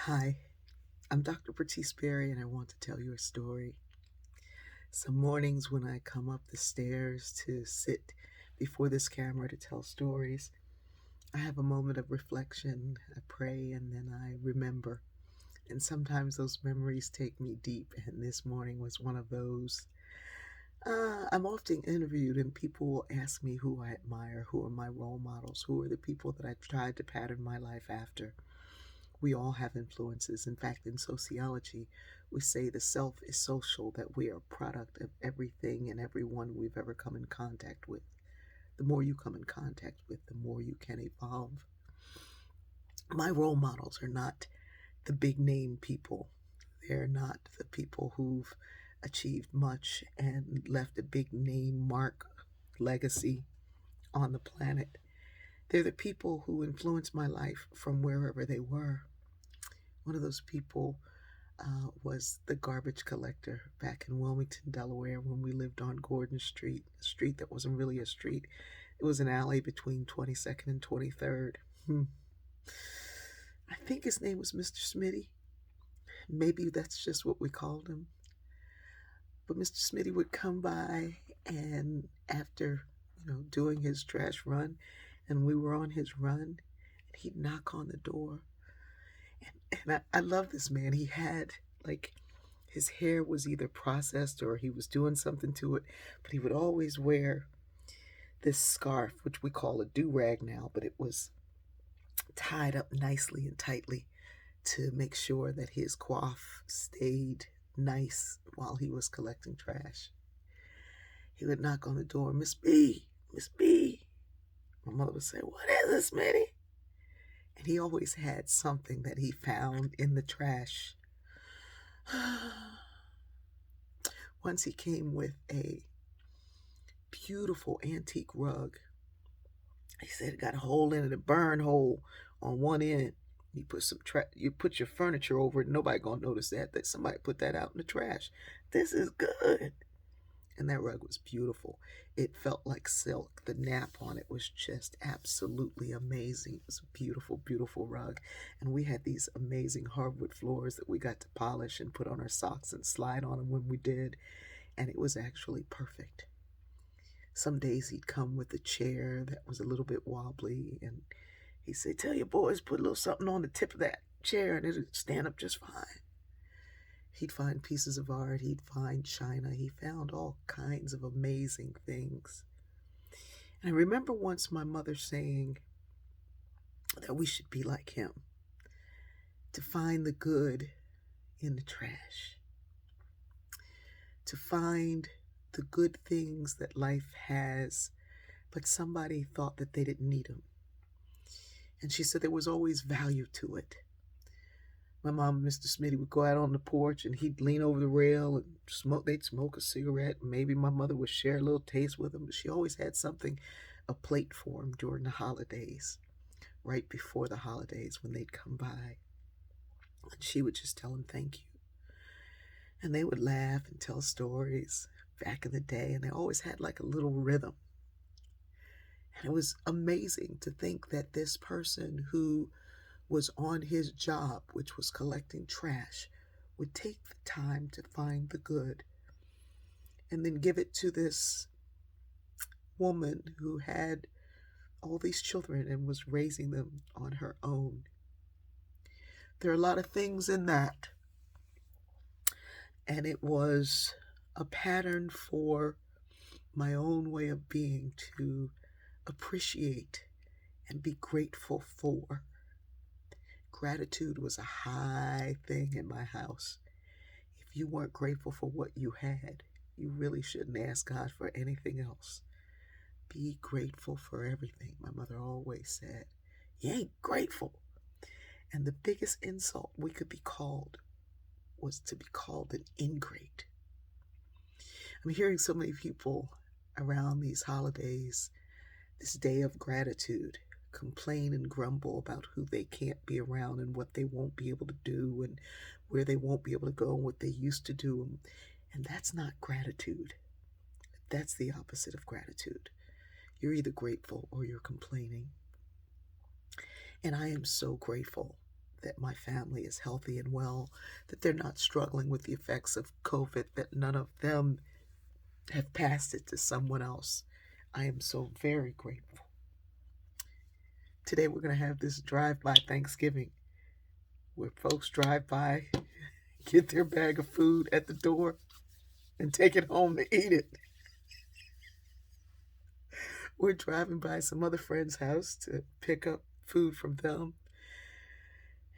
Hi, I'm Dr. Bertice Berry, and I want to tell you a story. Some mornings when I come up the stairs to sit before this camera to tell stories, I have a moment of reflection. I pray and then I remember. And sometimes those memories take me deep, and this morning was one of those. I'm often interviewed, and people will ask me who I admire, who are my role models, who are the people that I've tried to pattern my life after. We all have influences. In fact, in sociology, we say the self is social, that we are a product of everything and everyone we've ever come in contact with. The more you come in contact with, the more you can evolve. My role models are not the big name people. They're not the people who've achieved much and left a big name mark, legacy on the planet. They're the people who influenced my life from wherever they were. One of those people was the garbage collector back in Wilmington, Delaware, when we lived on Gordon Street, a street that wasn't really a street. It was an alley between 22nd and 23rd. I think his name was Mr. Smitty. Maybe that's just what we called him. But Mr. Smitty would come by, and after, doing his trash run, and we were on his run, and he'd knock on the door. And I love this man. He had, like, his hair was either processed or he was doing something to it, but he would always wear this scarf, which we call a do-rag now, but it was tied up nicely and tightly to make sure that his coif stayed nice while he was collecting trash. He would knock on the door, Miss B, Miss B. My mother would say, "What is this, Smitty?" And he always had something that he found in the trash. Once he came with a beautiful antique rug. He said it got a hole in it, a burn hole on one end. You put your furniture over it, nobody gonna notice that somebody put that out in the trash. This is good. And that rug was beautiful. It felt like silk. The nap on it was just absolutely amazing. It was a beautiful, beautiful rug. And we had these amazing hardwood floors that we got to polish and put on our socks and slide on them when we did. And it was actually perfect. Some days he'd come with a chair that was a little bit wobbly, and he'd say, "Tell your boys, put a little something on the tip of that chair and it'll stand up just fine." He'd find pieces of art, he'd find china, he found all kinds of amazing things. And I remember once my mother saying that we should be like him, to find the good in the trash, to find the good things that life has, but somebody thought that they didn't need them. And she said there was always value to it. My mom and Mr. Smitty would go out on the porch and he'd lean over the rail and smoke. They'd smoke a cigarette. Maybe my mother would share a little taste with him, but she always had something, a plate for him during the holidays, right before the holidays when they'd come by. And she would just tell him thank you. And they would laugh and tell stories back in the day, and they always had like a little rhythm. And it was amazing to think that this person who was on his job, which was collecting trash, would take the time to find the good and then give it to this woman who had all these children and was raising them on her own. There are a lot of things in that, and it was a pattern for my own way of being, to appreciate and be grateful for. Gratitude was a high thing in my house. If you weren't grateful for what you had, you really shouldn't ask God for anything else. Be grateful for everything. My mother always said, "You ain't grateful." And the biggest insult we could be called was to be called an ingrate. I'm hearing so many people around these holidays, this day of gratitude, complain and grumble about who they can't be around and what they won't be able to do and where they won't be able to go and what they used to do. And that's not gratitude. That's the opposite of gratitude. You're either grateful or you're complaining. And I am so grateful that my family is healthy and well, that they're not struggling with the effects of COVID, that none of them have passed it to someone else. I am so very grateful. Today we're going to have this drive-by Thanksgiving where folks drive by, get their bag of food at the door, and take it home to eat it. We're driving by some other friend's house to pick up food from them.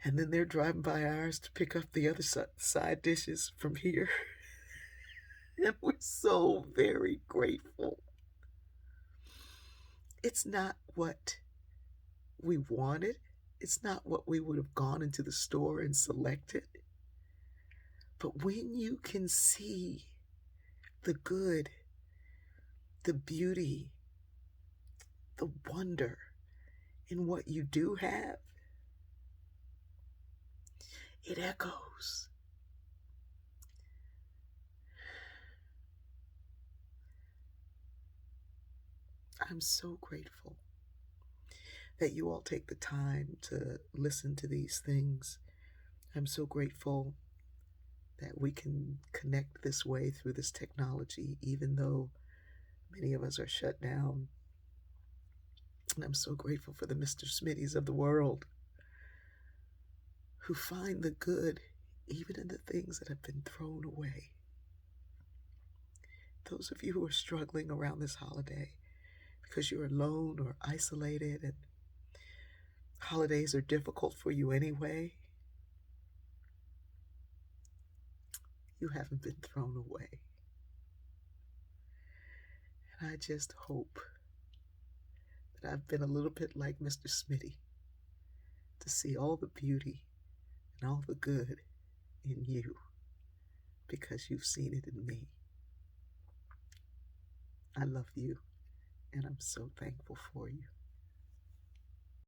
And then they're driving by ours to pick up the other side dishes from here. And we're so very grateful. It's not what we wanted. It's not what we would have gone into the store and selected. But when you can see the good, the beauty, the wonder in what you do have, it echoes. I'm so grateful that you all take the time to listen to these things. I'm so grateful that we can connect this way through this technology, even though many of us are shut down. And I'm so grateful for the Mr. Smitties of the world who find the good even in the things that have been thrown away. Those of you who are struggling around this holiday because you're alone or isolated and holidays are difficult for you anyway, you haven't been thrown away. And I just hope that I've been a little bit like Mr. Smitty to see all the beauty and all the good in you because you've seen it in me. I love you, and I'm so thankful for you.